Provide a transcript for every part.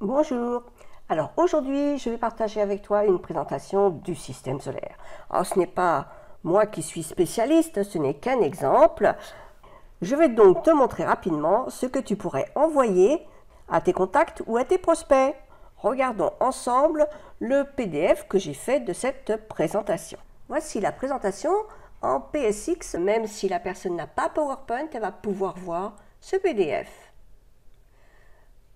Bonjour. Alors aujourd'hui, je vais partager avec toi une présentation du système solaire. Alors ce n'est pas moi qui suis spécialiste, ce n'est qu'un exemple. Je vais donc te montrer rapidement ce que tu pourrais envoyer à tes contacts ou à tes prospects. Regardons ensemble le PDF que j'ai fait de cette présentation. Voici la présentation en PSX. Même si la personne n'a pas PowerPoint, elle va pouvoir voir ce PDF.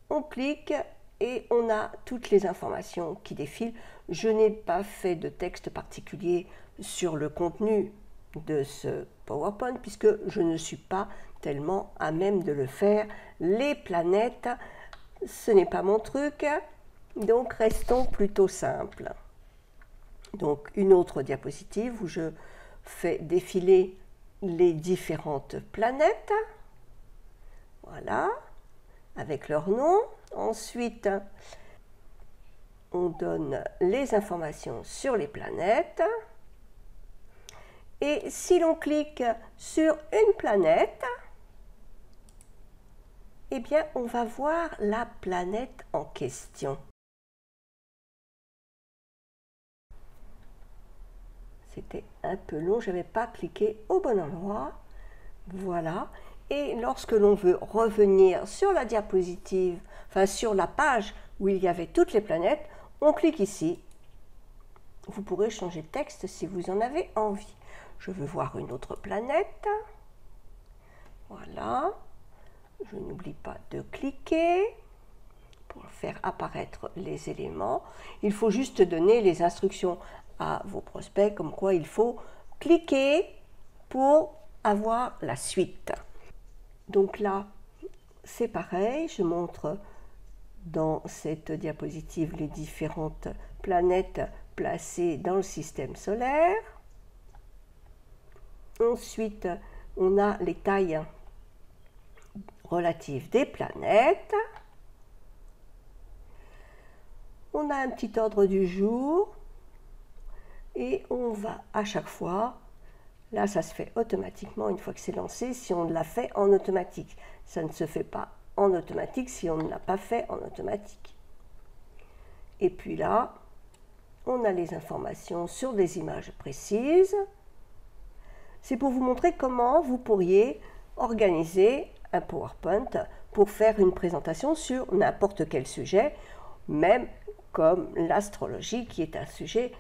On clique et on a toutes les informations qui défilent. Je n'ai pas fait de texte particulier sur le contenu de ce PowerPoint puisque je ne suis pas tellement à même de le faire. Les planètes, ce n'est pas mon truc, donc restons plutôt simples. Donc une autre diapositive où je fais défiler les différentes planètes. Voilà, avec leur nom. Ensuite, on donne les informations sur les planètes. Et si l'on clique sur une planète, eh bien, on va voir la planète en question. C'était un peu long, je n'avais pas cliqué au bon endroit. Voilà. Et lorsque l'on veut revenir sur la diapositive, enfin sur la page où il y avait toutes les planètes, on clique ici. Vous pourrez changer de texte si vous en avez envie. Je veux voir une autre planète. Voilà. Je n'oublie pas de cliquer pour faire apparaître les éléments. Il faut juste donner les instructions à vos prospects, comme quoi il faut cliquer pour avoir la suite. Donc là, c'est pareil, je montre dans cette diapositive les différentes planètes placées dans le système solaire. Ensuite, on a les tailles relatives des planètes. On a un petit ordre du jour et on va à chaque fois. Là, ça se fait automatiquement une fois que c'est lancé, si on l'a fait en automatique. Ça ne se fait pas en automatique si on ne l'a pas fait en automatique. Et puis là, on a les informations sur des images précises. C'est pour vous montrer comment vous pourriez organiser un PowerPoint pour faire une présentation sur n'importe quel sujet, même comme l'astrologie qui est un sujet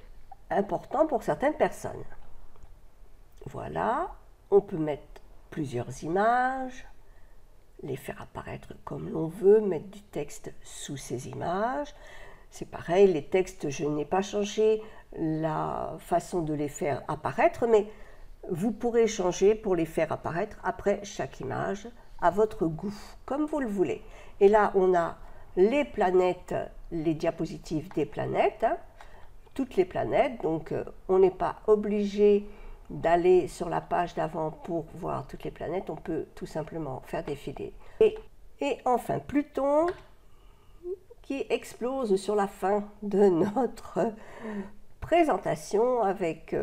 important pour certaines personnes. Voilà, on peut mettre plusieurs images, les faire apparaître comme l'on veut, mettre du texte sous ces images. C'est pareil, les textes, je n'ai pas changé la façon de les faire apparaître, mais vous pourrez changer pour les faire apparaître après chaque image à votre goût, comme vous le voulez. Et là, on a les planètes, les diapositives des planètes, toutes les planètes, donc on n'est pas obligé d'aller sur la page d'avant pour voir toutes les planètes, on peut tout simplement faire défiler. Et enfin, Pluton qui explose sur la fin de notre présentation avec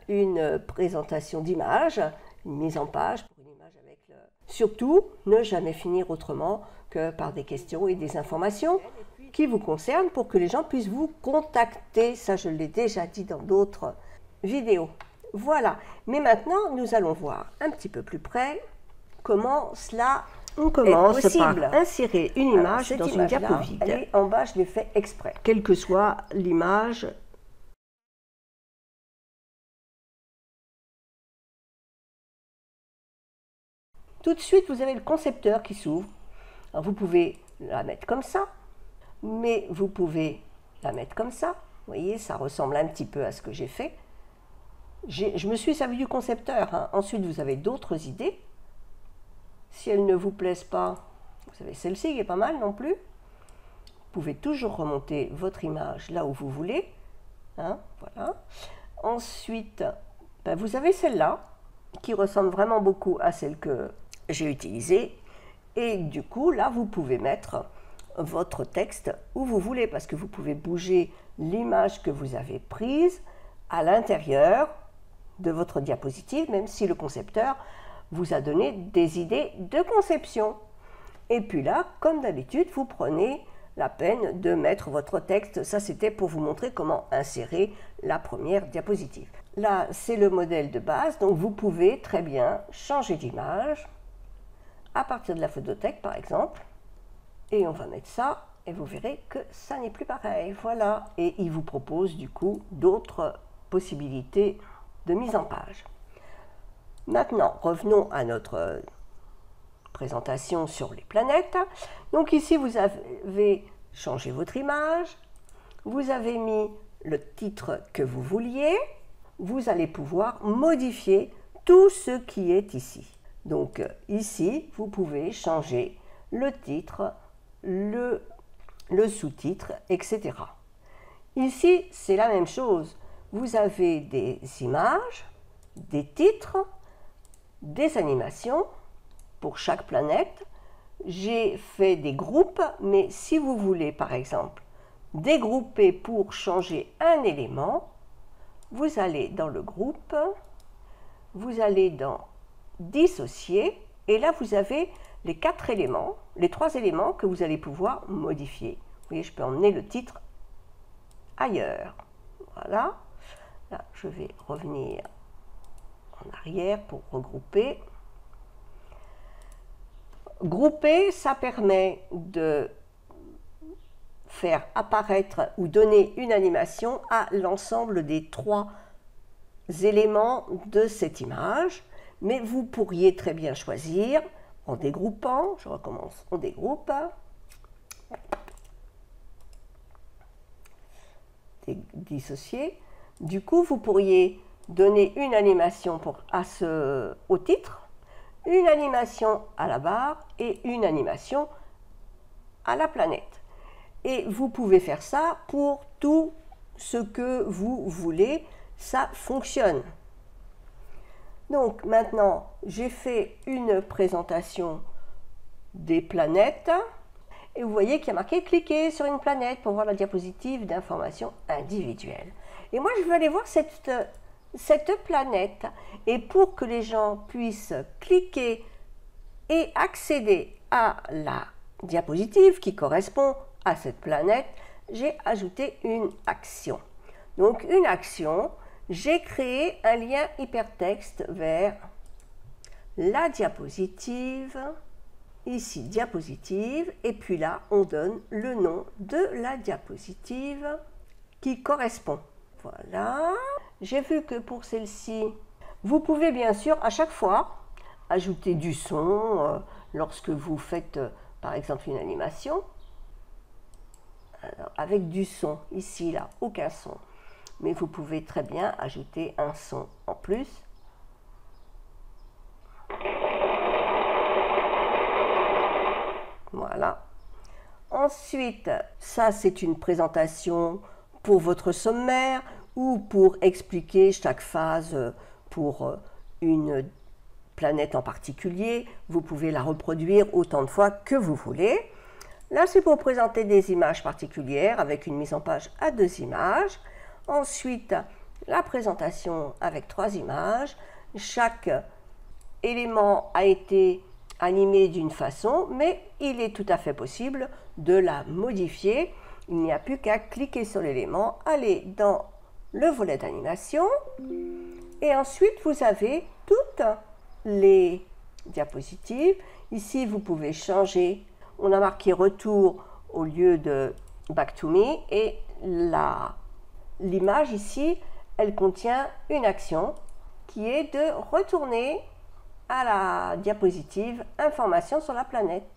une présentation d'image, une mise en page pour une image avec le... Surtout, ne jamais finir autrement que par des questions et des informations qui vous concernent pour que les gens puissent vous contacter. Ça, je l'ai déjà dit dans d'autres vidéos. Voilà, mais maintenant nous allons voir un petit peu plus près comment cela est possible. Par insérer une image dans une diapo vide. Elle est en bas, je l'ai fait exprès. Quelle que soit l'image. Tout de suite, vous avez le concepteur qui s'ouvre. Alors vous pouvez la mettre comme ça, mais vous pouvez la mettre comme ça. Vous voyez, ça ressemble un petit peu à ce que j'ai fait. Je me suis servi du concepteur. Hein. Ensuite, vous avez d'autres idées. Si elles ne vous plaisent pas, vous avez celle-ci qui est pas mal non plus. Vous pouvez toujours remonter votre image là où vous voulez. Hein, voilà. Ensuite, ben, vous avez celle-là qui ressemble vraiment beaucoup à celle que j'ai utilisée. Et du coup, là, vous pouvez mettre votre texte où vous voulez parce que vous pouvez bouger l'image que vous avez prise à l'intérieur de votre diapositive, même si le concepteur vous a donné des idées de conception. Et puis là, comme d'habitude, vous prenez la peine de mettre votre texte. Ça, c'était pour vous montrer comment insérer la première diapositive. Là, c'est le modèle de base, donc vous pouvez très bien changer d'image à partir de la photothèque, par exemple. Et on va mettre ça, et vous verrez que ça n'est plus pareil. Voilà, et il vous propose du coup d'autres possibilités de mise en page. Maintenant, revenons à notre présentation sur les planètes. Donc ici, vous avez changé votre image, vous avez mis le titre que vous vouliez, vous allez pouvoir modifier tout ce qui est ici. Donc ici, vous pouvez changer le titre, le sous-titre, etc. Ici, c'est la même chose. Vous avez des images, des titres, des animations pour chaque planète. J'ai fait des groupes, mais si vous voulez, par exemple, dégrouper pour changer un élément, vous allez dans le groupe, vous allez dans dissocier, et là vous avez les 4 éléments, les 3 éléments que vous allez pouvoir modifier. Vous voyez, je peux emmener le titre ailleurs. Voilà. Là, je vais revenir en arrière pour regrouper. Grouper, ça permet de faire apparaître ou donner une animation à l'ensemble des 3 éléments de cette image, mais vous pourriez très bien choisir en dégroupant, je recommence, on dégroupe, dissocier. Du coup, vous pourriez donner une animation au titre, une animation à la barre et une animation à la planète. Et vous pouvez faire ça pour tout ce que vous voulez, ça fonctionne. Donc maintenant, j'ai fait une présentation des planètes et vous voyez qu'il y a marqué « Cliquez sur une planète pour voir la diapositive d'information individuelle ». Et moi, je veux aller voir cette planète. Et pour que les gens puissent cliquer et accéder à la diapositive qui correspond à cette planète, j'ai ajouté une action. Donc une action, j'ai créé un lien hypertexte vers la diapositive, ici diapositive, et puis là on donne le nom de la diapositive qui correspond. Voilà, j'ai vu que pour celle-ci, vous pouvez bien sûr à chaque fois ajouter du son lorsque vous faites par exemple une animation. Alors, avec du son, ici là, aucun son. Mais vous pouvez très bien ajouter un son en plus. Voilà. Ensuite, ça c'est une présentation pour votre sommaire ou pour expliquer chaque phase pour une planète en particulier. Vous pouvez la reproduire autant de fois que vous voulez. Là, c'est pour présenter des images particulières avec une mise en page à 2 images. Ensuite, la présentation avec 3 images. Chaque élément a été animé d'une façon, mais il est tout à fait possible de la modifier. Il n'y a plus qu'à cliquer sur l'élément, aller dans le volet d'animation, et ensuite vous avez toutes les diapositives. Ici, vous pouvez changer. On a marqué retour au lieu de back to me, et l'image ici, elle contient une action qui est de retourner à la diapositive information sur la planète.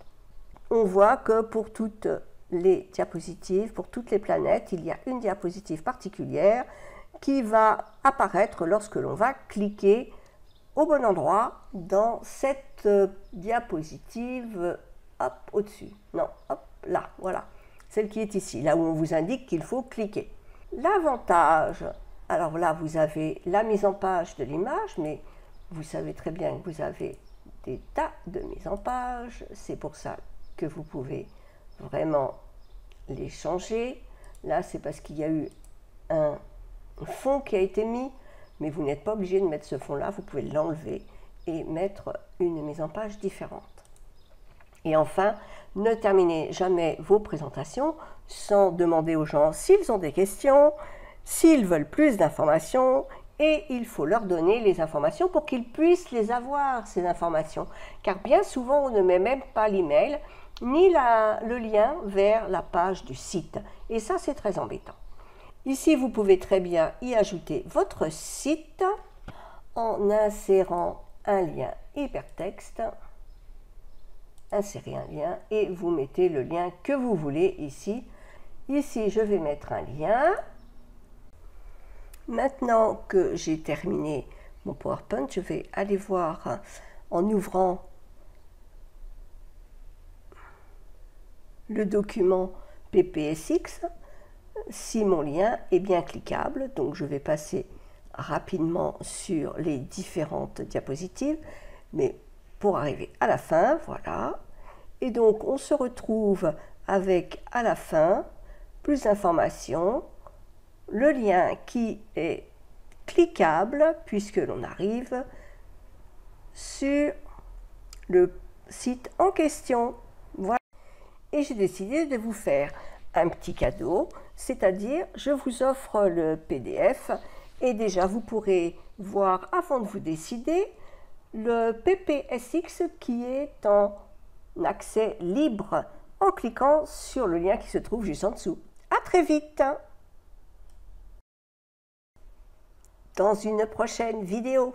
On voit que pour toutes les diapositives, pour toutes les planètes, il y a une diapositive particulière qui va apparaître lorsque l'on va cliquer au bon endroit dans cette diapositive, hop, au-dessus. Non, hop, là, voilà. Celle qui est ici, là où on vous indique qu'il faut cliquer. L'avantage, alors là, vous avez la mise en page de l'image, mais vous savez très bien que vous avez des tas de mises en page. C'est pour ça que vous pouvez vraiment les changer. Là, c'est parce qu'il y a eu un fond qui a été mis, mais vous n'êtes pas obligé de mettre ce fond-là. Vous pouvez l'enlever et mettre une mise en page différente. Et enfin, ne terminez jamais vos présentations sans demander aux gens s'ils ont des questions, s'ils veulent plus d'informations, et il faut leur donner les informations pour qu'ils puissent les avoir, ces informations. Car bien souvent, on ne met même pas l'email ni le lien vers la page du site. Et ça, c'est très embêtant. Ici, vous pouvez très bien y ajouter votre site en insérant un lien hypertexte. Insérez un lien et vous mettez le lien que vous voulez ici. Ici, je vais mettre un lien. Maintenant que j'ai terminé mon PowerPoint, je vais aller voir en ouvrant le document PPSX si mon lien est bien cliquable. Donc je vais passer rapidement sur les différentes diapositives, mais pour arriver à la fin, voilà. Et donc on se retrouve avec à la fin plus d'informations, le lien qui est cliquable puisque l'on arrive sur le site en question. Voilà. Et j'ai décidé de vous faire un petit cadeau, c'est-à-dire je vous offre le PDF et déjà vous pourrez voir avant de vous décider le PPSX qui est en accès libre en cliquant sur le lien qui se trouve juste en dessous. À très vite dans une prochaine vidéo.